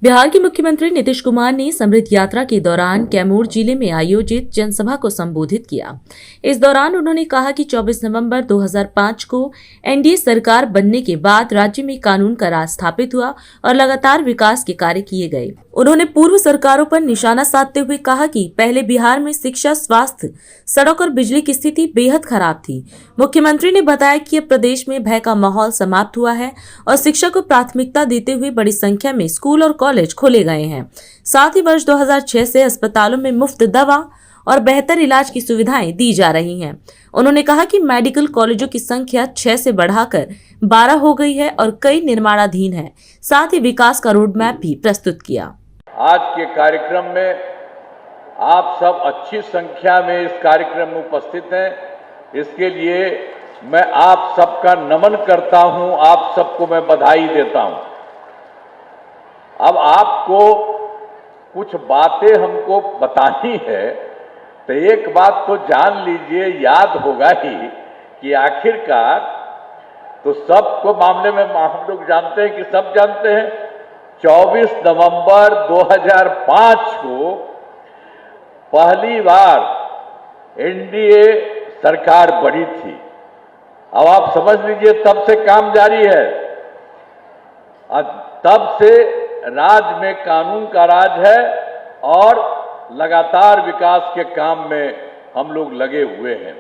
बिहार के मुख्यमंत्री नीतीश कुमार ने समृद्ध यात्रा के दौरान कैमूर जिले में आयोजित जनसभा को संबोधित किया। इस दौरान उन्होंने कहा कि 24 नवंबर 2005 को एनडीए सरकार बनने के बाद राज्य में कानून का राज स्थापित हुआ और लगातार विकास के कार्य किए गए। उन्होंने पूर्व सरकारों पर निशाना साधते हुए कहा कि पहले बिहार में शिक्षा, स्वास्थ्य, सड़क और बिजली की स्थिति बेहद खराब थी। मुख्यमंत्री ने बताया कि अब प्रदेश में भय का माहौल समाप्त हुआ है और शिक्षा को प्राथमिकता देते हुए बड़ी संख्या में स्कूल और कॉलेज खोले गए हैं। साथ ही वर्ष 2006 से अस्पतालों में मुफ्त दवा और बेहतर इलाज की सुविधाएं दी जा रही हैं। उन्होंने कहा कि मेडिकल कॉलेजों की संख्या 6 से बढ़ाकर 12 हो गई है और कई निर्माणाधीन है। साथ ही विकास का रोड मैप भी प्रस्तुत किया। आज के कार्यक्रम में आप सब अच्छी संख्या में इस कार्यक्रम में उपस्थित हैं। इसके लिए मैं आप सबका नमन करता हूं, आप सबको मैं बधाई देता हूं। अब आपको कुछ बातें हमको बतानी है, तो एक बात तो जान लीजिए, याद होगा ही कि आखिरकार तो सबको मामले में हम लोग जानते हैं कि सब जानते हैं 24 नवंबर 2005 को पहली बार एनडीए सरकार बनी थी। अब आप समझ लीजिए तब से काम जारी है। तब से राज्य में कानून का राज है और लगातार विकास के काम में हम लोग लगे हुए हैं।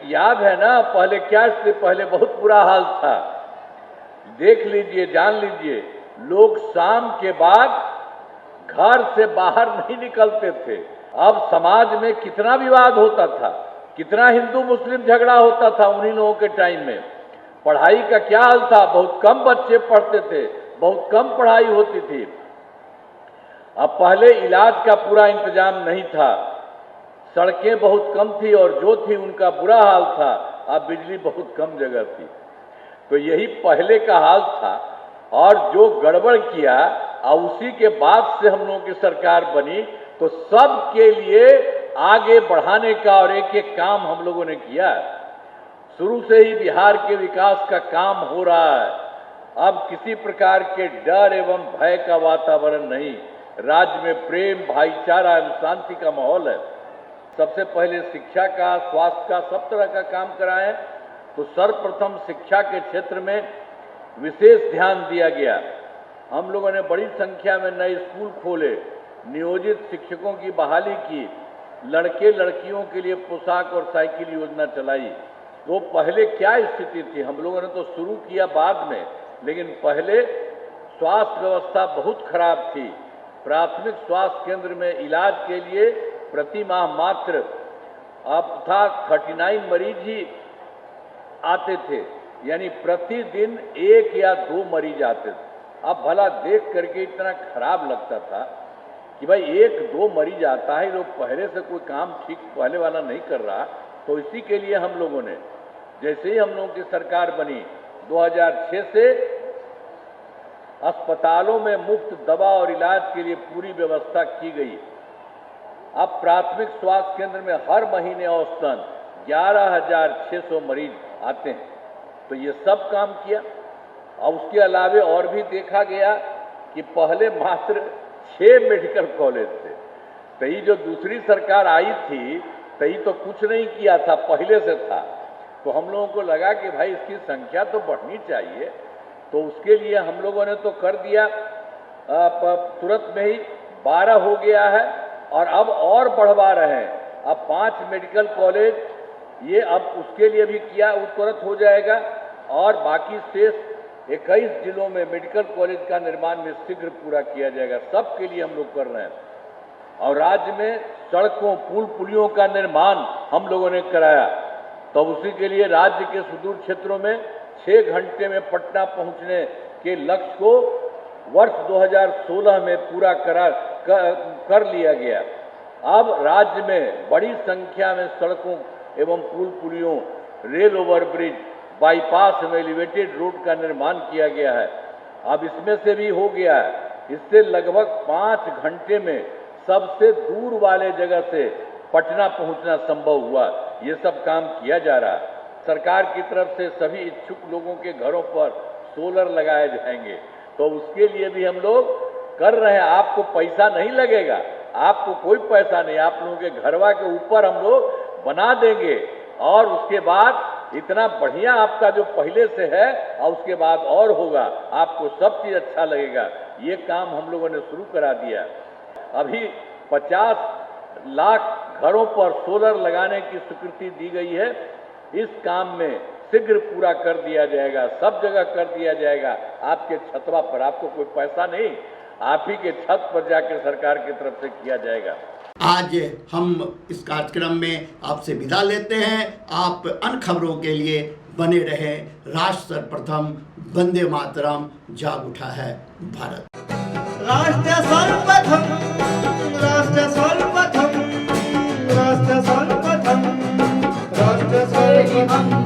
याद है ना पहले क्या, इससे पहले बहुत बुरा हाल था। देख लीजिए, जान लीजिए, लोग शाम के बाद घर से बाहर नहीं निकलते थे। अब समाज में कितना विवाद होता था, कितना हिंदू मुस्लिम झगड़ा होता था उन्हीं लोगों के टाइम में। पढ़ाई का क्या हाल था, बहुत कम बच्चे पढ़ते थे, बहुत कम पढ़ाई होती थी। अब पहले इलाज का पूरा इंतजाम नहीं था, सड़कें बहुत कम थी और जो थी उनका बुरा हाल था। अब बिजली बहुत कम जगह थी। तो यही पहले का हाल था और जो गड़बड़ किया और उसी के बाद से हम लोगों की सरकार बनी, तो सब के लिए आगे बढ़ाने का और एक एक काम हम लोगों ने किया। शुरू से ही बिहार के विकास का काम हो रहा है। अब किसी प्रकार के डर एवं भय का वातावरण नहीं, राज्य में प्रेम, भाईचारा एवं शांति का माहौल है। सबसे पहले शिक्षा का, स्वास्थ्य का, सब तरह का काम कराएं। तो सर्वप्रथम शिक्षा के क्षेत्र में विशेष ध्यान दिया गया। हम लोगों ने बड़ी संख्या में नए स्कूल खोले, नियोजित शिक्षकों की बहाली की, लड़के लड़कियों के लिए पोशाक और साइकिल योजना चलाई। तो पहले क्या स्थिति थी, हम लोगों ने तो शुरू किया बाद में, लेकिन पहले स्वास्थ्य व्यवस्था बहुत खराब थी। प्राथमिक स्वास्थ्य केंद्र में इलाज के लिए प्रति माह मात्र अब था 39 मरीज ही आते थे, यानी प्रतिदिन 1 या 2 मरीज आते थे। अब भला देख करके इतना खराब लगता था कि भाई 1-2 मरीज आता है, लोग पहले से कोई काम ठीक पहले वाला नहीं कर रहा। तो इसी के लिए हम लोगों ने, जैसे ही हम लोगों की सरकार बनी 2006 से अस्पतालों में मुफ्त दवा और इलाज के लिए पूरी व्यवस्था की गई। अब प्राथमिक स्वास्थ्य केंद्र में हर महीने औसतन 11,600 मरीज आते हैं। तो ये सब काम किया। और उसके अलावे और भी देखा गया कि पहले मात्र 6 मेडिकल कॉलेज थे। तो ये जो दूसरी सरकार आई थी, तो ये तो कुछ नहीं किया था, पहले से था। तो हम लोगों को लगा कि भाई इसकी संख्या तो बढ़नी चाहिए। तो उसके लिए हम लोगों ने तो कर दिया, तुरंत में ही 12 हो गया है और अब और बढ़वा रहे हैं। अब 5 मेडिकल कॉलेज ये अब उसके लिए भी किया, वो तुरंत हो जाएगा। और बाकी शेष 21 जिलों में मेडिकल कॉलेज का निर्माण में शीघ्र पूरा किया जाएगा। सबके लिए हम लोग कर रहे हैं। और राज्य में सड़कों, पुल पुलियों का निर्माण हम लोगों ने कराया। तो उसी के लिए राज्य के सुदूर क्षेत्रों में 6 घंटे में पटना पहुंचने के लक्ष्य को वर्ष 2016 में पूरा कर लिया गया। अब राज्य में बड़ी संख्या में सड़कों एवं पुल पुलियों, रेल ओवरब्रिज, बाईपास में एलिवेटेड रोड का निर्माण किया गया है। अब इसमें से भी हो गया है। इससे लगभग 5 घंटे में सबसे दूर वाले जगह से पटना पहुंचना संभव हुआ। ये सब काम किया जा रहा है। सरकार की तरफ से सभी इच्छुक लोगों के घरों पर सोलर लगाए जाएंगे। तो उसके लिए भी हम लोग कर रहे हैं, आपको पैसा नहीं लगेगा, आपको कोई पैसा नहीं, आप लोगों के घरवा के ऊपर हम लोग बना देंगे और उसके बाद इतना बढ़िया आपका जो पहले से है और उसके बाद और होगा, आपको सब चीज अच्छा लगेगा। ये काम हम लोगों ने शुरू करा दिया। अभी 50 लाख घरों पर सोलर लगाने की स्वीकृति दी गई है। इस काम में शीघ्र पूरा कर दिया जाएगा, सब जगह कर दिया जाएगा। आपके छतवा पर, आपको कोई पैसा नहीं, आप ही के छत पर जाकर सरकार की तरफ से किया जाएगा। आज हम इस कार्यक्रम में आपसे विदा लेते हैं। आप अन्य खबरों के लिए बने रहे। राष्ट्र सर्वप्रथम, वंदे मातरम, जाग उठा है भारत। राष्ट्र सर्वप्रथम, राष्ट्र सर्वप्रथम, राष्ट्र सर्वप्रथम, राष्ट्र सर्वप्रथम।